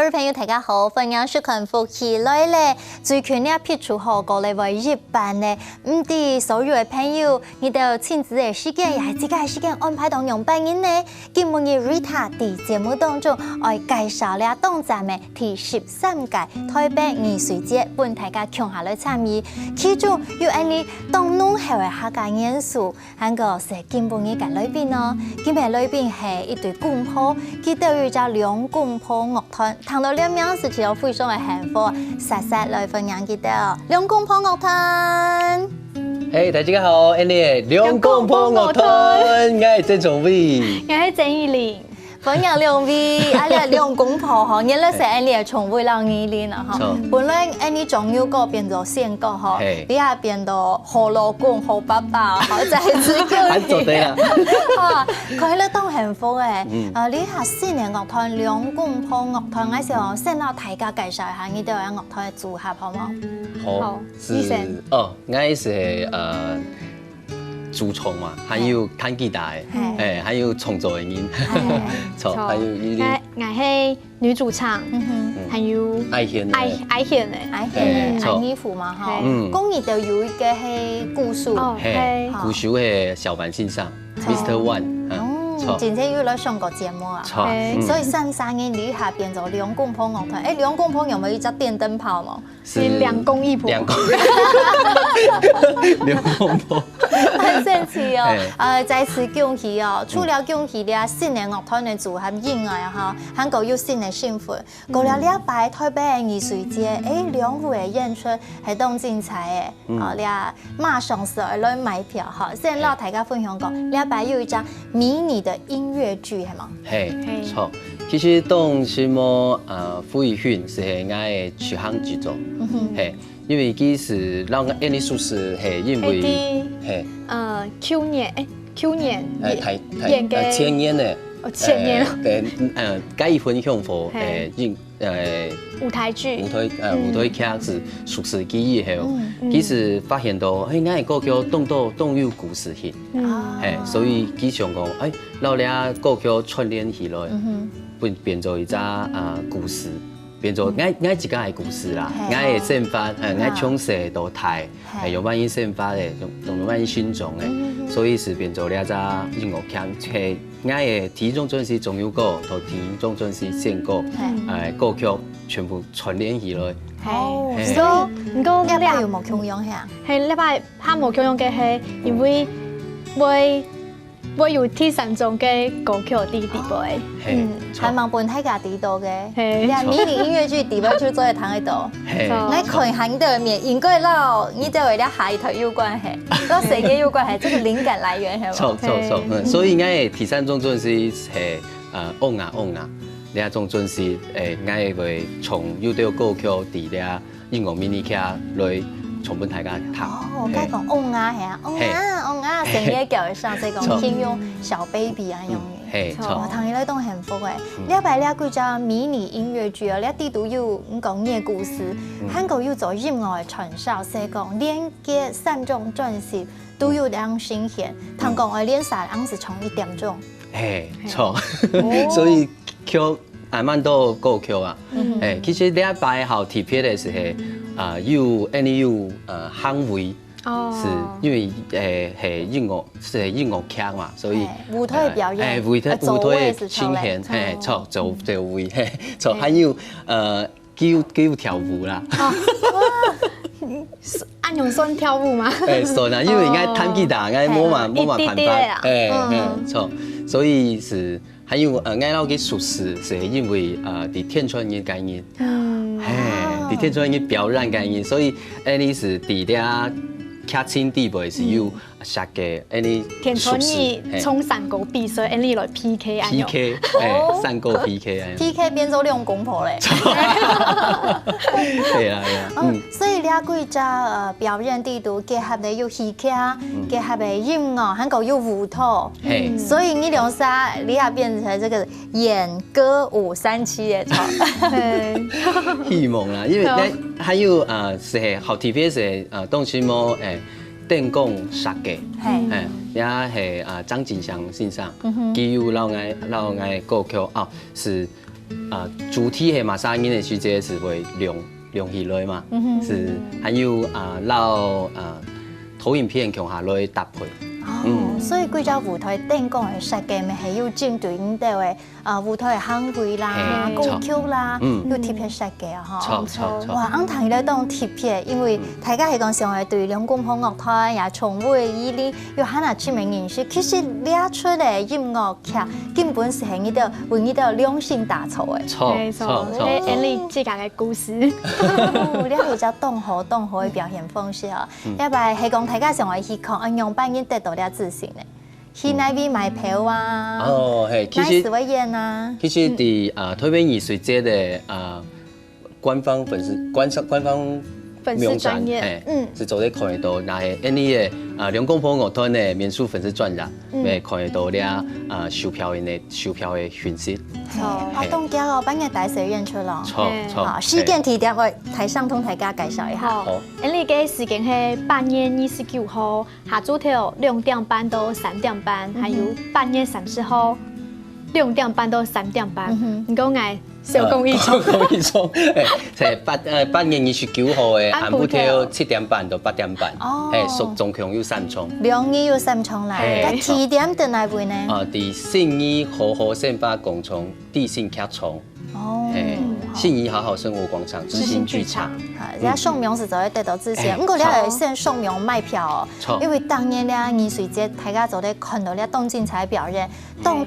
位朋友大家好，歡迎收看福氣來咧。最近呢批出好過嚟為日版咧，啲所有嘅朋友，你哋親子嘅時間，也係自己嘅時間安排當用扮演呢。今日 Rita 喺節目當中，我介紹了當站嘅第13屆台北藝術節，本大家共下來參與。其中有安尼當濃厚嘅客家元素，喺個是今本嘅來賓咯。今日來賓係一對公婆，佢哋有隻兩公婆樂團。談到呢名事情，我非常嘅幸福，實實來分享佢哋兩公婆樂團。嘿，大家好，我係兩公婆樂團，我係鄭崇偉，我係鄭玉玲。歡迎兩位，兩公婆嗬，原來是安尼重回到二年啦嗬。本來安尼仲要個變做先個嗬，你下變到好老公、好爸爸，嗬，就係自己。很做對啦。啊，佢咧當幸福嘅。你下新年樂團兩公婆樂團嗰時候，先讓大家介紹一下你哋嘅樂團嘅組合好冇？好，是哦，我是主創嘛，還有彈吉他的，還有創作的人，錯，還有一啲。我係女主唱，還有愛獻愛獻嘅，愛衣服嘛嗬。公益就有一個係故事，係故事係小版先生 Mr. One。之前有來上過節目啊，所以三年你下變咗兩公婆樂團。兩公婆有冇一隻電燈泡嘛？是兩公一婆。兩公婆。很神奇哦！再次恭喜哦！除了恭喜你啊，新年樂團嘅組合以外啊，韓國有新嘅幸福。過了禮拜台北藝術節，兩戶嘅演出係當精彩嘅。你啊，馬上12來買票哈！先讓大家分享過，禮拜有一張迷你的音樂劇係嘛？係，錯。其實當什麼傅藝訓是我嘅取向製作，係。因為佢是讓我演藝術是係因為係去年演嘅前年嘅介意分享過舞台劇是屬實記憶後，其實發現到我嘅歌曲都有故事性，所以佢想講老倆歌曲串聯起來，變做一隻故事。變做我自家嘅故事啦，我嘅生活，我從細到大，有關於生活嘅，同有關於心中嘅，所以是變做呢一隻音樂劇，係我嘅第一種專輯仲有歌，同第二種專輯先歌，歌曲全部串聯起來。係，所以唔過禮拜有冇共用下？係禮拜嚇冇共用嘅係因為會有第三種嘅歌曲啲地位，係盲本睇家啲到嘅，你話迷你音樂劇地位就做喺攤喺度，你看行的面應該撈，你就為了下一頭有關係，撈誰嘅有關係，這個靈感來源係嘛？錯，所以我嘅第三種專輯係旺啊，呢一種專輯我會從有啲歌曲啲咧音樂迷你劇來。從本大家睇。我講翁啊係啊，翁啊，成日叫上這個應用小 baby 啊用嘅，我同你咧都幸福嘅。禮拜呢個叫迷你音樂劇啊，呢啲都要講嘢故事，韓國要做音樂嘅傳銷，係講連結3種專輯都有兩新鮮，同講我連曬啱是從1點鐘。錯，所以曲慢慢都歌曲啊，其實禮拜後特別嘅是有捍衛，是因為係音樂劇嘛，所以舞台表演，舞台呈現，錯就會，錯還有叫跳舞啦。按用算跳舞嗎？算啦，因為我彈吉他，我冇嘛彈法，錯，所以是。還有我老嘅屬實是因為啲天川嘅概念，啲天川嘅表演概念，所以你是啲啲劇情地位是有實嘅，你天川嘅從3個比賽，你來 PK 啊3個 PK 啊 ，PK 變做兩公婆咧，係啊，所以呢幾隻表演地圖結合的有戲劇，結合的音樂，韓國有舞台，所以你兩沙你也變成這個演歌舞3期嘅場，希望啦，因為咧還有是好特別是當時麼電工設計，也係張景祥先生，佢有老愛歌曲是主体的嘛，声音的时节是会亮起来嘛，是还有投影片共下来搭配。所以贵州舞台顶讲的设计咪係要針對呢度嘅舞台嘅氛圍啦、歌曲啦，要貼片設計啊，錯。哇，啱睇咧當貼片，因為大家係講上係對兩公婆樂團也從會以呢要喊下知名人士，其實呢出嘅音樂劇根本是係呢度為呢度量身打造嘅。錯，係Annie自家嘅故事。呢係比較動好嘅表現方式啊，因為係講大家上係去看用扮演得到了自信嘅。去那邊買票啊，其實買會演啊。其實喺台北藝術節的官方名專是做咧看得到，那係Annie嘅兩公婆樂團的民俗粉絲專頁，咪看得到咧售票嘅訊息。我東京哦，半夜大水演出咯。錯。時間地點我台上同大家介紹一下。好，Annie嘅時間係8月29號下晝頭2點半到3點半，還有8月30號2點半到3點半。唔該嗌小公益中。係8月29號嘅下午頭7點半到8點半，係總共有3場。2日有3場嚟，咁地點在哪位呢？喺信義和和線巴廣場地信劇場。信義好好生活廣場知心劇場。人家送名是就會得到支持，不過你係先送名賣票哦，因為當年咧藝術節大家就咧看到咧動精彩表演，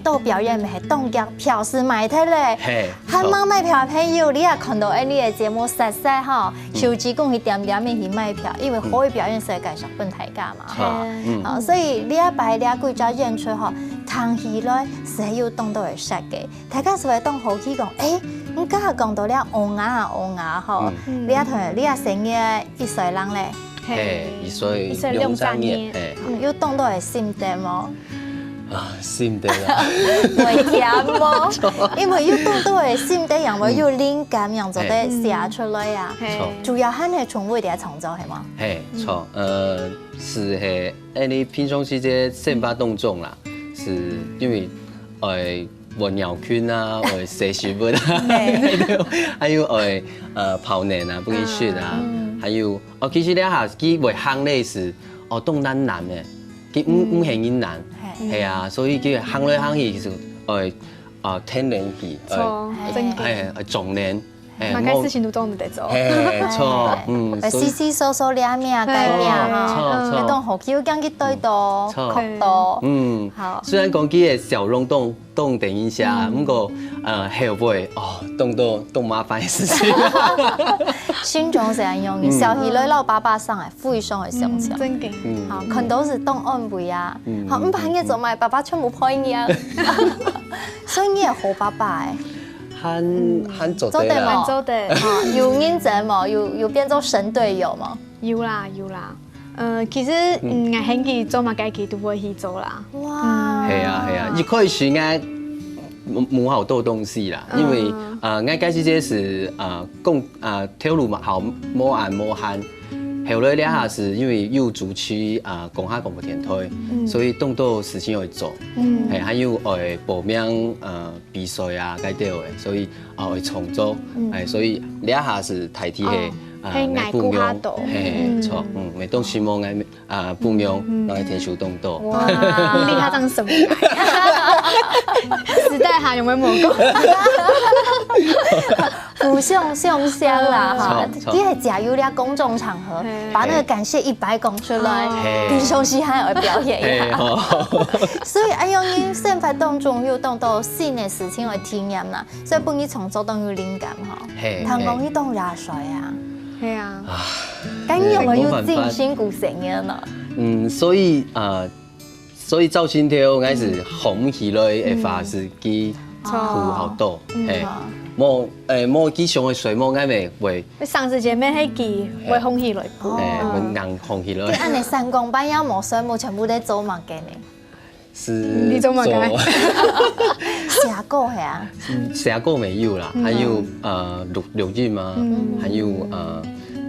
到表演咪係動腳票是賣得咧，還冇賣票嘅朋友，你也看到呢個節目實際哈，手指公一點點面去賣票，因為好嘅表演是介紹本大家嘛，所以呢一擺呢貴州演出吼，聽起來是要動到嘅設計，大家就會當好奇講，我今日講到了烏鴉吼，你啊成嘅1歲人咧，1歲2三年，要動到係心得麼？心得啦，會甜麼？因為要動到係心得，人會有靈感，人就得寫出來啊。主要係你從位地創造係嗎？錯，是係你平常時嘅先發動作啦，是因為我鳥圈啊，我寫書本啊，還有跑年啊，不給學啊，還有其實咧下佢會行咧是東南南嘅，佢唔係雲南，係啊，所以佢行來行去其實天然氣，重年。大概事情都唔得做。錯，絲絲疏疏兩面啊，改變哈，你當學橋間去對到曲到，好。雖然講佢嘅小龍動等一下，不過後尾動麻煩嘅事情。心中是很容易，小起來老爸爸上來，非常嘅相像。真嘅。好，看到是動安慰啊，好唔怕嘢做埋，爸爸全部配嘢，所以你係好爸爸誒。很做得啦，有認真冇？有變做神隊友冇？有啦。其實我興佢做嘛，該佢都會去做啦。哇！係啊，一開始我冇好多東西啦，因為我開始這是跳舞嘛，好摸眼摸hand。後來咧下是因為有主區公下廣播電台，所以動到事情會做，還有報名比賽啊，嗰啲嘅，所以會創作，所以咧下是代替係報名，錯，咪當時冇嗌報名，讓佢天數動到。哇！你睇張什麼？時代下有冇蘑菇？互相啦哈，你係加入了公眾場合，把那個感謝100講出來，平常時還會表現一下。所以用你生活當中要當到新嘅事情去體驗啦，所以幫你創作都有靈感嗬。聽講你當熱水啊？係啊。咁有冇要靜心鼓成嘅呢？所以造心跳我是紅起來嘅話是幾苦好多，冇幾上嘅水冇啱咪會。上次姐妹係幾會紅起來，硬紅起來。咁你3公班要冇水冇全部都做乜嘅呢？是你做乜嘅？寫歌係啊？寫歌沒有啦，還有錄音啊，還有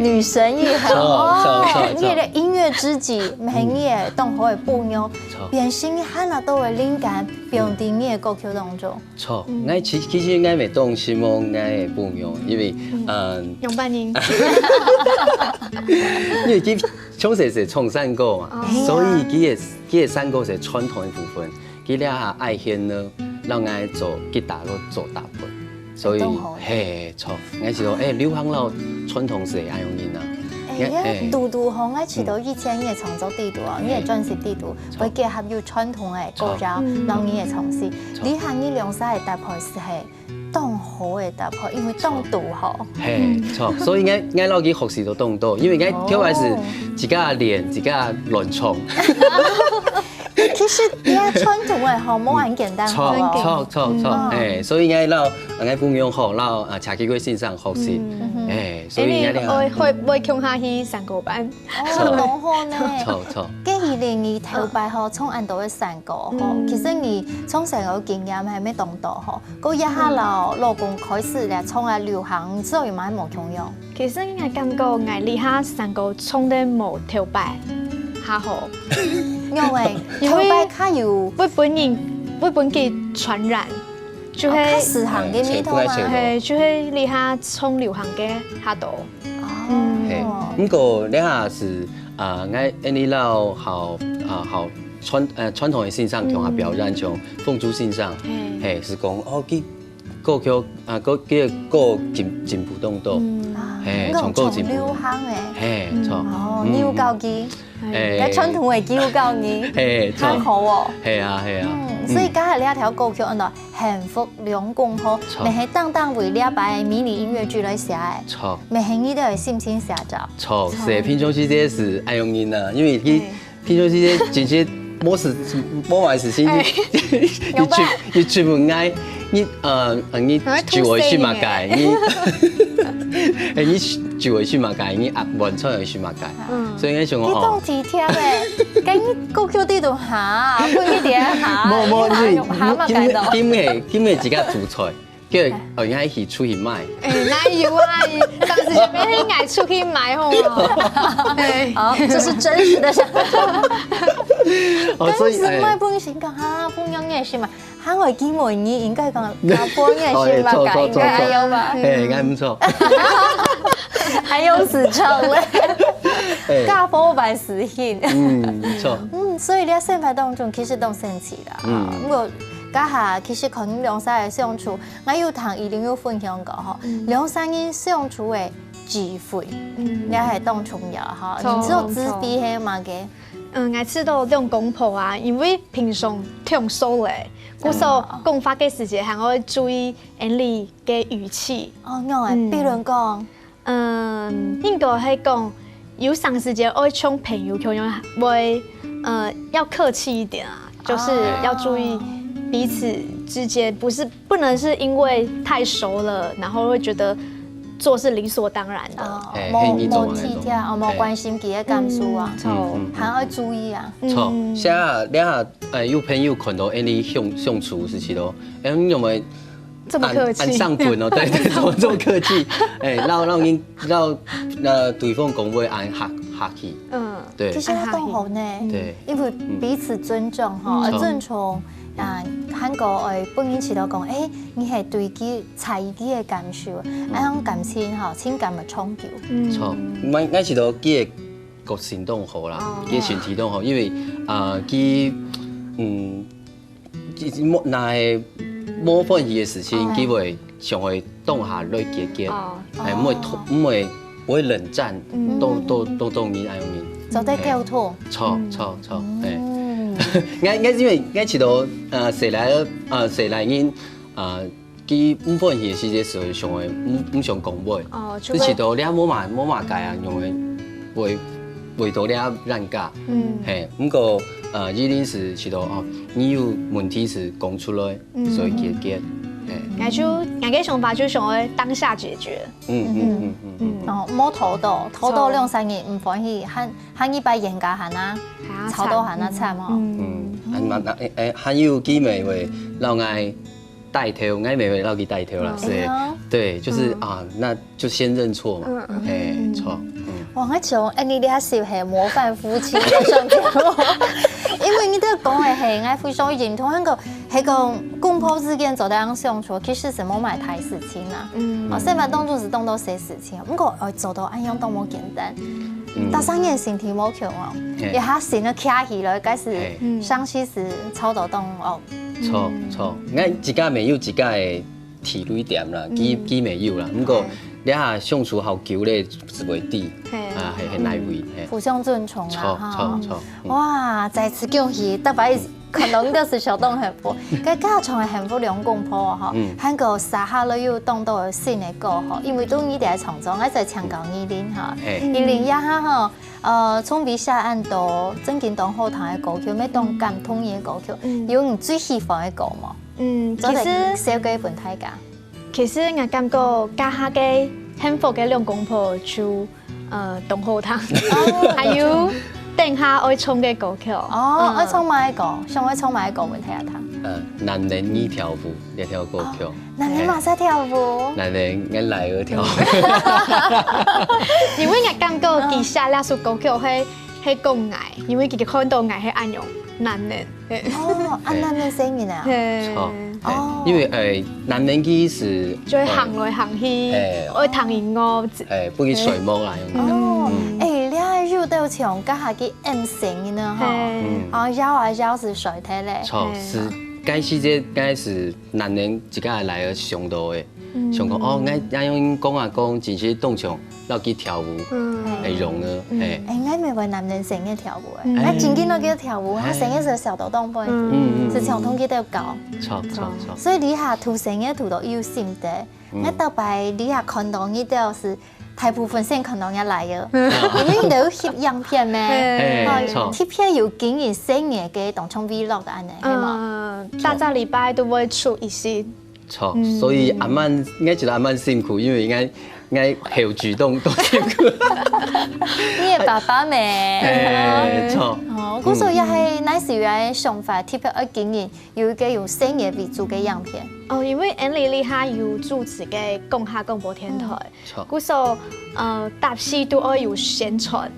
女神也很错你的音乐知己，每你的动好的步妞，变心喊啊都会灵感，变在你的歌曲当中。错，我其实我未当希望我会不用，因为永伴音，因为佢从小是唱山歌嘛，所以佢嘅山歌是传统的部分，佢俩下爱献呢，让我做吉他咯做搭配，所以嘿错，我知道流行咯传统是爱用音啊。杜杜红喺遲到以前嘅創作地圖啊，你嘅專輯地圖會結合有傳統嘅歌謠，讓你嘅從事。你行你兩曬嘅搭配是係當好嘅搭配，因為當杜好。嘿，錯，所以我落去學習到當多，因為我跳係是自家練，自家亂唱。其實你傳統嘅項目很簡單，錯，所以我不用學，查幾個線上學習，所以會強下去山歌班。哦，好呢。錯。既然你頭擺好從按到嘅山歌，其實你從成個經驗係咩動作呵？嗰一下老公開始嚟從嚟流行，之後又買冇重用。其實我感覺我離下山歌從得冇頭擺。較好，因為頭擺較有會本佢傳染，就係時行嘅呢套嘛，係就係你下從流行嘅較多。哦，不過你下是我你老好傳統嘅線上同下表演像鳳珠線上，係是講佢歌曲佢歌進步當多，從歌進步，流行嘅，錯，牛角機。嘅傳統嘅叫教你，很好喎。係啊。所以今日呢一條歌曲按到幸福兩公好，咪係單單為呢一擺迷你音樂劇嚟寫嘅。錯，咪係呢啲係心情寫咗。錯，寫偏向世界是愛用音啊，因為佢偏向世界直接冇壞事先，你專門愛你就會去馬街，你就會去馬街，你原創又去馬街，所以我想講哦。你當時聽嘅，咁歌曲啲度下，搬啲嘢下，兼係自家做菜，跟住我而家去出去賣。哪有啊？當時就變成愛出去買好嘛。好，這是真實的想法。所以賣本先講嚇，本樣嘢先嘛。嚇我見過你應該講啊，本嘢先嘛，應該有吧？應該唔錯。還有市場咧，家寶擺實現。錯。所以你喺生活當中其實都神奇啦。不過家下其實可能兩三個相處，我有同一定要分享過嗬，兩三個相處嘅機會，你係當重要嚇。你知道自閉係嘛嘅？我知道這種公婆啊，因為平常聽數咧，故所講話嘅時節，還會注意你嘅語氣。哦，我係比如講。應該係講有長時間愛唱朋友，可能會要客氣一點啊，就是要注意彼此之間，不能是因為太熟了，然後會覺得做是理所當然的。冇體貼，冇關心佢嘅感受啊，還要注意啊。錯，現在你下有朋友看到你相處時期咯，你有冇？這麼客氣，按上盤哦，對，這麼客氣，讓對方講會按客氣，對，其實都好呢，對，因為彼此尊重哈，尊重韓國本人前頭講，你係對佢在意嘅感受，種感情哈，情感嘅衝突。錯，我前頭佢嘅個行動好啦，佢前提都好，因為佢那冇歡喜嘅事情，佢會常會當下來解決，唔會冷戰，都當面愛用面，就得溝通。錯，我因為我知道誰來因佢唔歡喜嘅事嘅時候，常會唔想講話，你知道你冇嘛解啊，用會到你讓架，不過一定是知道哦，你有問題是講出來，所以解決。我嘅想法就想要當下解決。冇拖到兩三年唔歡喜，喊一擺嚴格下啦，吵到下啦慘哦。還有幾味會讓我带头，我妹妹要给带头了，是，对，就是啊，那就先认错嘛，哎，错，哇，我像你俩是系模范夫妻在上节目，因为你都讲的系我非常认同，那个公婆之间做得样相处，其实是冇买太事情啦，虽然当做是当到小事情，不过要做到安样都冇简单。大三年身体冇强哦，一下成了卡起了，开始伤气时操作动哦。错，我一家没有一家的体力点啦，几没有啦，不过你下相处好久咧是袂抵，啊系很难为。互相尊重啊，错。哇，再次恭喜，特别看到你都是小动幸福，佮家常的幸福两公婆哈，还个撒下了又当到新的歌哈，因为都你哋创作，我在唱到20哈，20一下哈，从比下岸到正经当好听的歌曲，咩当感通的歌曲，有你最喜欢的歌吗？其实写给本大家。其實我感覺家下嘅幸福嘅兩公婆就當好聽，還有等下愛唱嘅歌曲。哦，愛唱咩歌？想愛唱咩歌？問睇下聽。男人一條舞，一條歌曲。男人馬上跳舞。男人我來而跳舞。因為我感覺其實那首歌曲係講愛，因為佢看到愛係安樣男人。哦，男人聲音啊。錯。因為男人佢是就會行來行去，會彈音樂，不如水墨啦。哦，你喺入到場，家下嘅 M 聲音呢？哈，搖啊搖是水體咧。錯，是該時節該是男人一家來而上道嘅，上講哦，我用講啊講，真是當場落去跳舞，係用嘅，我咪為男人成日跳舞嘅，我正經都叫跳舞，他成日是小抖動杯，是長通佢都搞。錯。所以你下塗成日塗到有心的，我特別你下看到你都是大部分先看到人來嘅，因為你都翕樣片咩，翕片有經驗成日嘅當場 vlog 嘅安尼，係嘛？大家禮拜都會出一些。錯，所以阿曼應該覺得阿曼辛苦，因為應該後主動都辛苦。你係爸爸咩？錯。嗰時候也係那時嘅想法，特別嘅經驗，有一個用聲嘢為主嘅樣片。哦，因為安利下有主持嘅共下廣播電台，嗰時候搭戲都要有宣傳。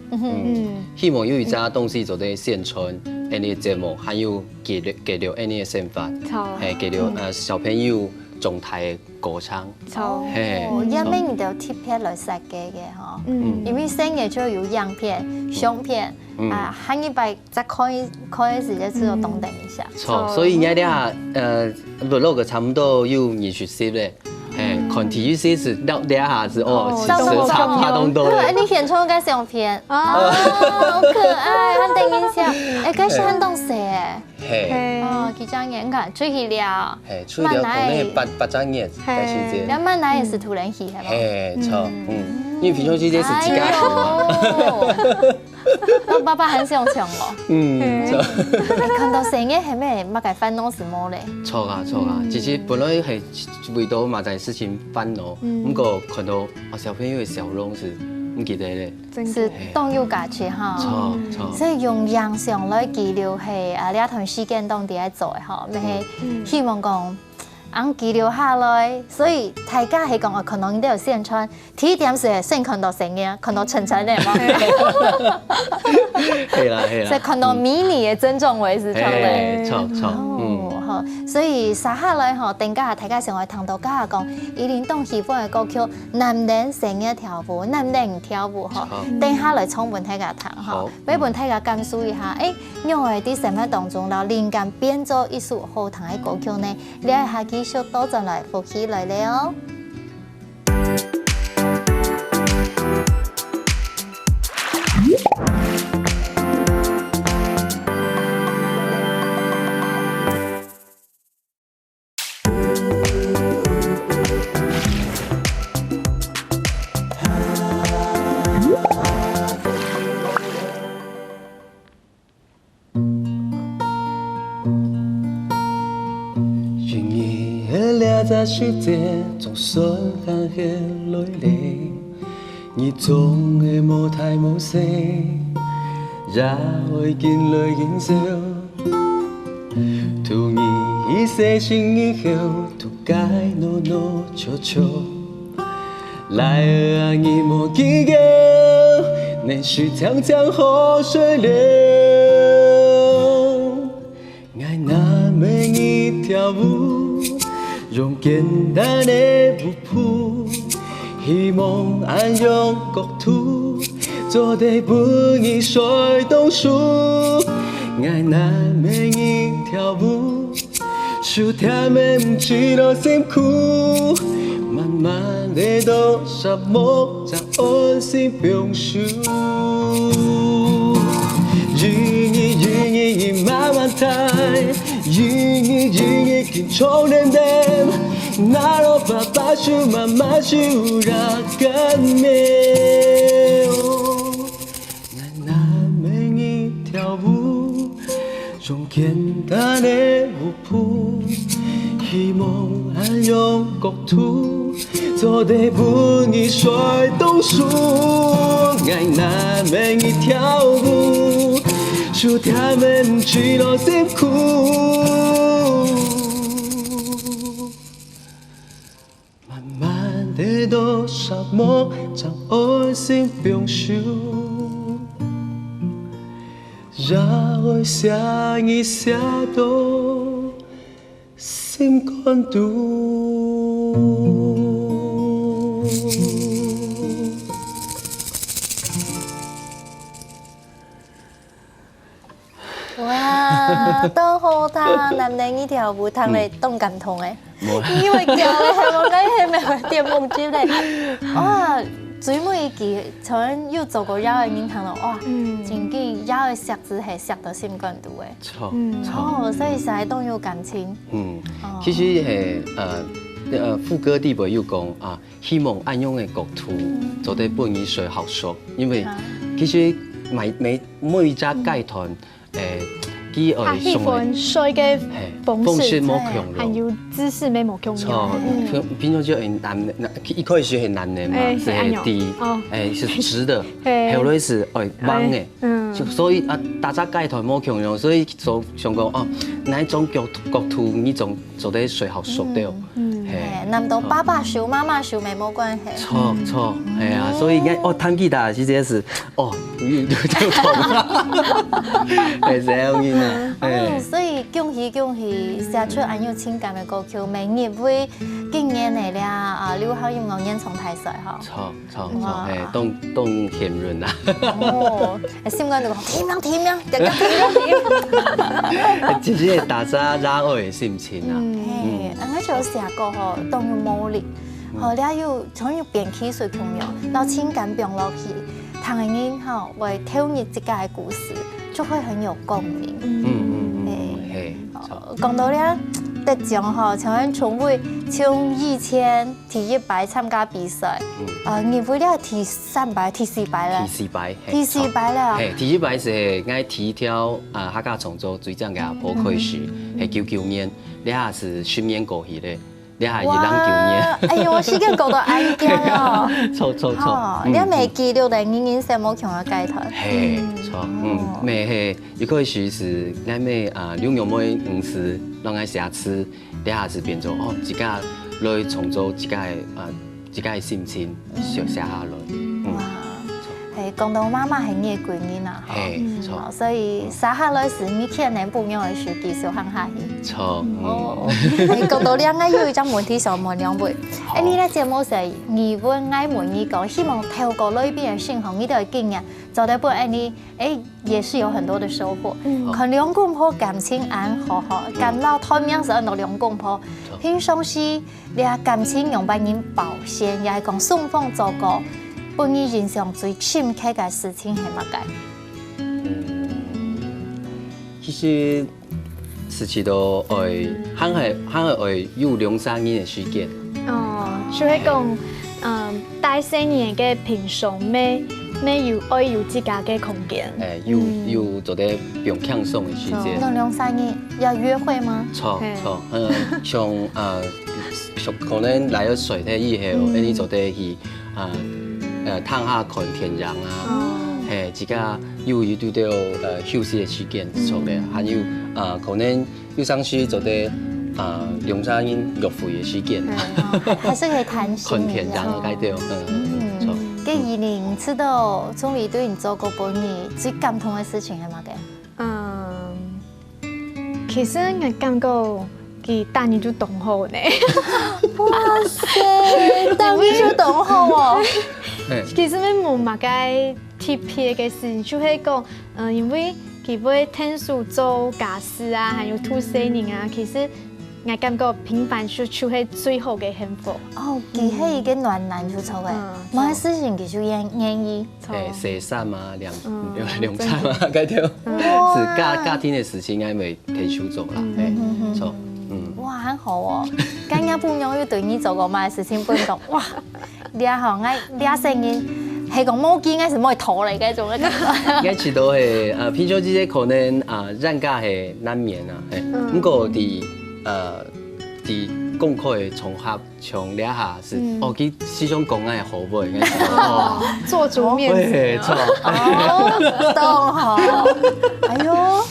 希望有一隻東西做啲宣傳，安尼節目，還有給了安尼嘅想法，係給了小朋友狀態嘅歌唱。因為你哋貼片來設計嘅嗬，因為聲嘢就有樣片、相片。下一擺再開始就知道懂等一下。錯，所以而家vlog差唔多要20集咧，看體育賽事了下子哦，其實差唔多咧。你演出嘅相片啊，好可愛，很等一下，嗰是很懂事誒。哦，幾張眼看出去了。出了可能8張眼，但是這。兩萬哪也是突然去係嘛？錯，因為平常時間是自家做。我爸爸很想唱哦。看到成日係咩？乜嘅煩惱是麼咧？錯啊！其實本來係為到馬仔事情煩惱，不過看到小朋友嘅笑容是唔記得咧。是當有價值哈。錯。所以用影像來記錄係呢一段時間當地喺做嘅嗬，咪係希望講。記錄下來，所以大家係講可能你都有宣傳，第一點是先看到成嘅，看到晨晨嘅嘛。係啦。所以看到迷你嘅尊重為是錯嘅。錯。好，所以接下來嗬，等家下大家上來談到家下講，伊連當喜歡嘅歌曲，男人成日跳舞，男人唔跳舞嗬。等下來充分大家談嗬，俾本大家感受一下，因為啲生活當中，然後靈感變咗一首好聽嘅歌曲呢，你係下繼續多陣來復起來咧哦。在世界總算看起來你，你總係無太無聲，也會見淚見笑。突然你细心以后，都该诺诺悄悄。来啊，你莫记个，你是常常河水流。爱那么一条路，用简单的舞谱，希望按用国土，做得不易水动树。爱那么一条路，树条们只落辛苦。慢慢地都沙漠在安心表述，愿意慢慢谈，愿意跟冲连的，那罗爸爸树妈妈树让干咩？那么一条路，用简单的舞谱，希望按用国土。做得不易水动树，爱那么一条路，树条们去了辛苦。慢慢地都沙漠将爱心表述，让我想一下都心感动。哇，都好听，男人一条舞唱嚟动感痛诶，以為教嘅係我梗係咪點夢之類？哇，最每一期像有做過妖嘅人聽到，哇，真嘅妖嘅石子係石到心肝度嘅。錯，哦，所以成日都有感情。其實係副歌啲部要講啊，希望按用嘅國土做得本意最好說，因為其實每一隻街團佢他喜歡水嘅方式，還有姿勢沒冇強錯，變咗就係男，一開始係男的嘛，係第，是直的，後來是彎嘅，所以啊，大家街台冇強用，所以就想講哦，哪一種國土呢種做得最好熟掉。難道爸爸樹、媽媽樹沒冇關係？錯，係啊，所以我彈吉他其實是就痛，係這樣啊。所以恭喜寫出很有情感嘅歌曲，明年會今年嚟咧流行音樂演唱大賽嗬。錯，係當獻潤啊。哦，心肝度講甜，只係大家熱愛嘅心情啊。我就有寫過嗬，當有魔力，後咧要從要變起水強用，然後情感變落去，聽嘅人嗬為跳入自家嘅故事，就會很有共鳴。講到咧得獎嗬，像從會從以前第一擺參加比賽，你會咧第三擺、第四擺咧？第四擺咧。係第一擺是愛體跳客家創作最正嘅破開始，係99年，你下是訓練過去咧，你下209年。哎呦，我時間過到矮啲哦。錯。你未記到定已經冇強嘅階段。係錯，咩係一開始是愛咩兩樣咩公司，讓愛寫詞，你下是變做哦自家來創作自家嘅心情，寫下來。哇，係講到媽媽係你嘅貴人啊，錯，所以寫下來時你可能不用嘅時繼續行下去。錯，你講到兩個有一張問題想問兩位，你咧節目係疑問愛問你講，希望透過裏邊嘅信號，你都有經驗，做得本你也是有很多的收穫。可兩公婆感情安好，咁老台面是按到兩公婆，平常時你感情用俾人保鮮，也係講送風做個。本你人生最深刻嘅事情係乜嘅？其實事情都係係有2-3年嘅時間。所以講，大細年嘅平常咩有自家嘅空間。有做得不用輕鬆嘅時間。那2-3年要約會嗎？錯，像可能來咗水體以後，你做得去探下看天陽啊，自家有一對休息嘅時間做嘅，還有可能有上時做得梁振英入会的事件，还是可以谈心。昆田人嘅对，错。跟2007到总理对你做过本年最感动的事情係乜嘅？其實我感覺佢大年就動好呢。哇塞，大年就動好哦！其實我冇乜嘅特別嘅事情，就係講，因為佢會聽書做家事啊，還有吐細人啊，其實我感覺平凡就係最好嘅幸福。哦，佢係一個暖男就錯嘅，某些事情佢就願意。洗衫啊，涼餐啊，嗰啲，是家庭嘅事情，應該咪提出做啦，錯。哇，很好哦！今日朋友要對你做過乜事情，不講哇，你好你聲音係講冇見，係冇拖嚟嘅種嘅感覺。應該都係平常之間可能人家係難免啊，不過啲功課嘅重合從兩下是，佢思想講嘅好唔應該係做足面子。錯。都好。哎呦，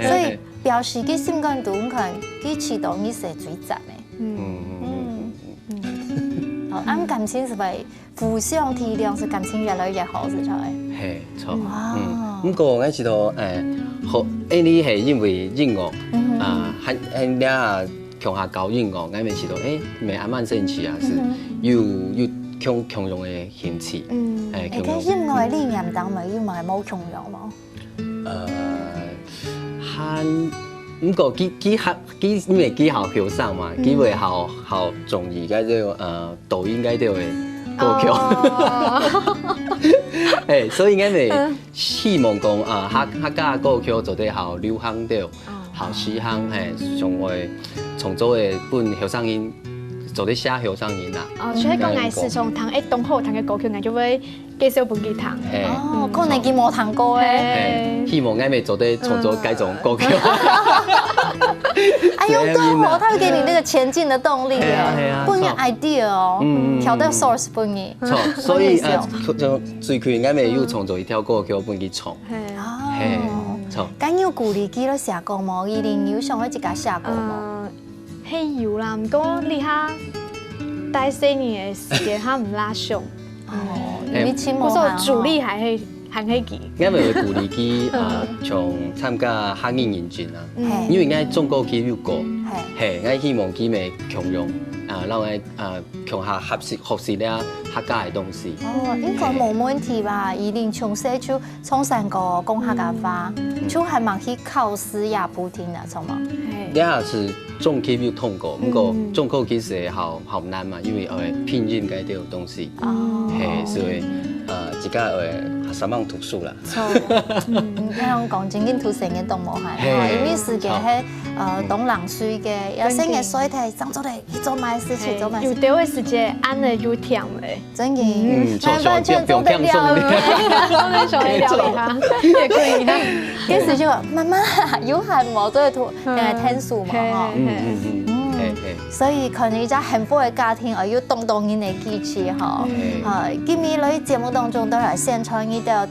所以。表示佢心感動，可能佢啟動你係最讚嘅。好，咁感情是咪互相體諒，是感情越來越好，是錯嘅。係錯。不過我知道好，你係因為音樂喺你強下教音樂，我咪知道咪啱啱升起啊，是要強用嘅興趣。佢音樂嘅理念當咪因為冇強用冇。不過因為幾好後生嘛，幾位好中意嗰啲抖音嗰啲嘅歌曲，所以我咪希望講客家歌曲做得好流行啲，好時行上會創作嘅本後生音，做得寫後生音啦。所以講我時從彈一動好彈嘅歌曲，我就會介紹本佢彈。可能佢冇彈過誒。希望我咪做得創作各種歌曲。哎呦，更好，他會給你那個前進的動力啊，幫你 idea 哦，調到 source 幫你。錯，所以就最近我咪要創作一條歌曲幫佢唱。錯。咁要鼓勵佢都寫過冇？20有想去一家寫過冇？係有啦，不過你下大4年嘅時間，他唔拉上。因為簽冇行。主力還係。我咪會鼓勵佢從參加客家認證啊，因為我中國佢要過，我希望佢咪強用讓我強下學習咧客家嘅東西。應該冇問題吧？一定從細就從三個講客家話，就係忙去考試也不停啊，錯嗎？你下是中級要通過，不過中國其實好難嘛，因為拼音嗰啲東西，所以自家上網讀書啦。香港正經讀成嘅都冇係，因為時間係東南水嘅，有新嘅水體，想做嚟做埋事情，做埋事。有啲嘅時間啱嚟要甜嘅，真嘅，完全做得了。我想嚟聊一下，也可以哈。跟時就話媽媽有閒冇都係讀，定係聽書嘛？所以可能而家幸福嘅家庭，要動人嘅支持嗬。今日喺節目當中都係宣傳呢度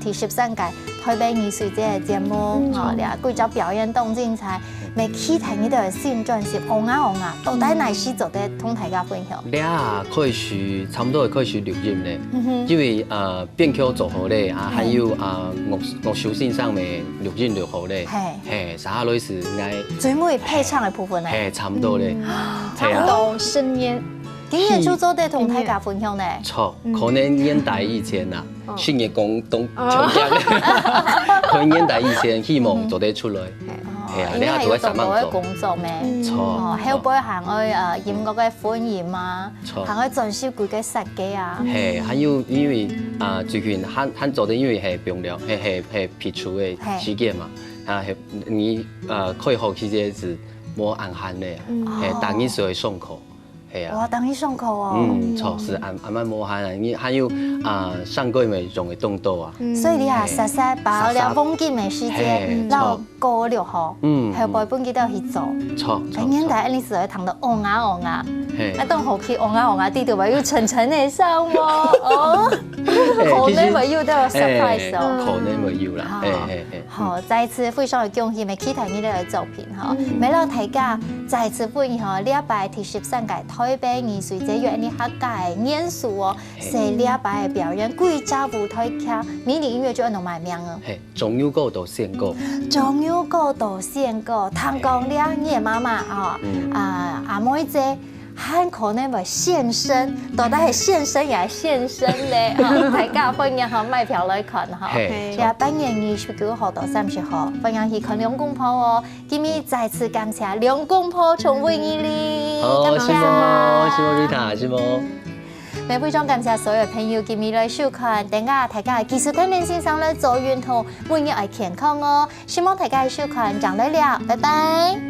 第13屆台北藝術節嘅節目，你啊貴州表演動精彩，未期待呢度嘅新專輯《啊，到底哪時做得同大家分享？你啊開始差唔多係開始錄音咧，因為編曲做好咧，還有樂手線上面錄音錄好咧，啥類似嗌最尾配唱嘅部分咧，差唔多咧，差唔多10年。今日就做得同大家分享咧，錯，可能年代以前啊，新嘅廣東長江咧，可能年代以前希望做得出來。因為係要做到嘅工作咩？錯，後背行去音樂嘅歡迎啊，行去進修佢嘅設計啊。還有因為最近很做的因為係用了係撇出嘅時間嘛，你可以學起啲字冇硬漢嘅，當然是會上課。哇，當你上課哦。錯，是啱啱冇漢，你還有上個月用嘅動作啊。所以你係實實把兩本機嘅時間，然後過6號，後背本機都要去做。錯。今年第一年時候談到昂啊，那等好去往下啲，就會有層層的衫喎。哦，可能會有到 surprise 哦。可能會有啦。好，再一次非常的恭喜咪期待你哋嘅作品哈。咪老大家再一次歡迎嗬，禮拜第13屆台北藝術節約你客家演出哦，是禮拜嘅表演，貴家舞台劇，迷你音樂劇按怎賣名啊？中有歌到獻歌，中有歌到獻歌，聽講了你嘅媽媽啊，阿妹姐。很可能會現身，到底係現身也係現身咧。大家歡迎嚇買票來看嚇。8月29號到30號，歡迎去看兩公婆哦。今日再次感謝兩公婆重會你哩，好，謝謝 Rita，謝謝。咪非常感謝所有朋友今日來收看，等下大家繼續鍛鍊身上來做運動，每日愛健康哦。希望大家收看，講得了，拜拜。